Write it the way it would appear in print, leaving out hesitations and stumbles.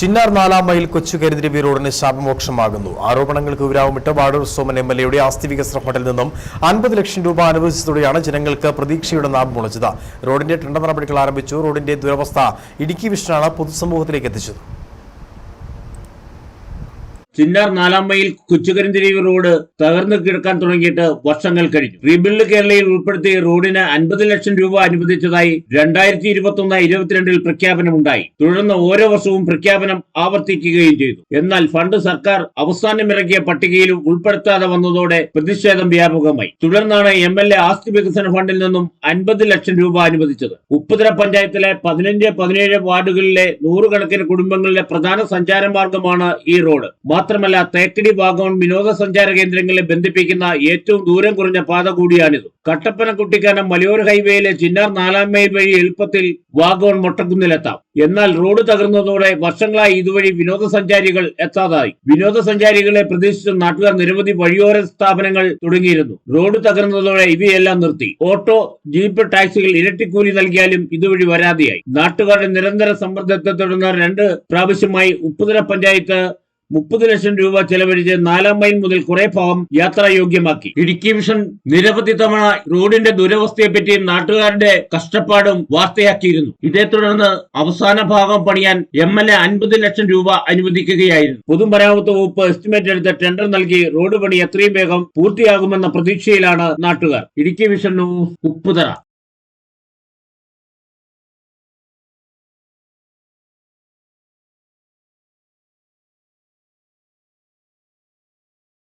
Chinnar 4-ാം mile കൊച്ചുകരിന്തിരി റോഡിന് ശാപമോക്ഷമാകുന്നു. ആരോപണങ്ങൾക്ക് ഉരാവുമിട്ട് വാടൂർ സോമൻ എംഎൽഎയുടെ ആസ്തി വികസന ഫണ്ടിൽ നിന്നും 50 ലക്ഷം രൂപ അനുവദിച്ചതോടെയാണ് ജനങ്ങൾക്ക് പ്രതീക്ഷയുടെ നാമ്പ് മുളച്ചത്. റോഡിന്റെ ടെൻഡർ നടപടികൾ ആരംഭിച്ചു. റോഡിന്റെ ദുരവസ്ഥ ഇടുക്കി വിഷനാണ് പൊതുസമൂഹത്തിലേക്ക് എത്തിച്ചത്. ചിന്നാർ 4-ാം മൈൽ കൊച്ചുകരിന്തിരി റോഡ് തകർന്നു കിടക്കാൻ തുടങ്ങിയിട്ട് വർഷങ്ങൾ കഴിഞ്ഞു. റീബിൽഡ് കേരളയിൽ ഉൾപ്പെടുത്തി റോഡിന് 50 ലക്ഷം രൂപ അനുവദിച്ചതായി 2021-22 പ്രഖ്യാപനമുണ്ടായി. തുടർന്ന് ഓരോ വർഷവും പ്രഖ്യാപനം ആവർത്തിക്കുകയും ചെയ്തു. എന്നാൽ ഫണ്ട് സർക്കാർ അവസാനമിറക്കിയ പട്ടികയിൽ ഉൾപ്പെടുത്താതെ വന്നതോടെ പ്രതിഷേധം വ്യാപകമായി. തുടർന്നാണ് എംഎൽഎ ആസ്തി വികസന ഫണ്ടിൽ നിന്നും 50 ലക്ഷം രൂപ അനുവദിച്ചത്. ഉപ്പുതറ പഞ്ചായത്തിലെ 15-17 വാർഡുകളിലെ നൂറുകണക്കിന് കുടുംബങ്ങളിലെ പ്രധാന സഞ്ചാരമാർഗമാണ് ഈ റോഡ്. മാത്രമല്ല തേക്കടി വാഗോൺ വിനോദസഞ്ചാര കേന്ദ്രങ്ങളെ ബന്ധിപ്പിക്കുന്ന ഏറ്റവും ദൂരം കുറഞ്ഞ പാത കൂടിയാണിത്. കട്ടപ്പന കുട്ടിക്കാനം മലയോര ഹൈവേയിലെ ചിന്നാർ 4-ാം മൈൽ വഴി എളുപ്പത്തിൽ വാഗോൺ മൊട്ടക്കുന്നിലെത്താം. എന്നാൽ റോഡ് തകർന്നതോടെ വർഷങ്ങളായി ഇതുവഴി വിനോദസഞ്ചാരികൾ എത്താതായി. വിനോദസഞ്ചാരികളെ പ്രതീക്ഷിച്ച് നാട്ടുകാർ നിരവധി വഴിയോര സ്ഥാപനങ്ങൾ തുടങ്ങിയിരുന്നു. റോഡ് തകർന്നതോടെ ഇവയെല്ലാം നിർത്തി. ഓട്ടോ, ജീപ്പ്, ടാക്സികൾ ഇരട്ടിക്കൂലി നൽകിയാലും ഇതുവഴി വരാതെയായി. നാട്ടുകാരുടെ നിരന്തര സമ്മർദ്ദത്തെ തുടർന്ന് 2 പ്രാവശ്യമായി ഉപ്പുതറ പഞ്ചായത്ത് 30 ലക്ഷം രൂപ ചെലവഴിച്ച് 4-ാം മൈൽ മുതൽ കുറെ ഭാഗം യാത്രായോഗ്യമാക്കി. ഇടുക്കി വിഷൻ നിരവധി തവണ റോഡിന്റെ ദുരവസ്ഥയെപ്പറ്റി നാട്ടുകാരുടെ കഷ്ടപ്പാടും വാർത്തയാക്കിയിരുന്നു. ഇതേ തുടർന്ന് അവസാന ഭാഗം പണിയാൻ എംഎൽഎ 50 ലക്ഷം രൂപ അനുവദിക്കുകയായിരുന്നു. പൊതുമരാമത്ത് വകുപ്പ് എസ്റ്റിമേറ്റ് എടുത്ത് ടെൻഡർ നൽകി റോഡ് പണി എത്രയും വേഗം പൂർത്തിയാകുമെന്ന പ്രതീക്ഷയിലാണ് നാട്ടുകാർ. Idukki vision news, Upputhara.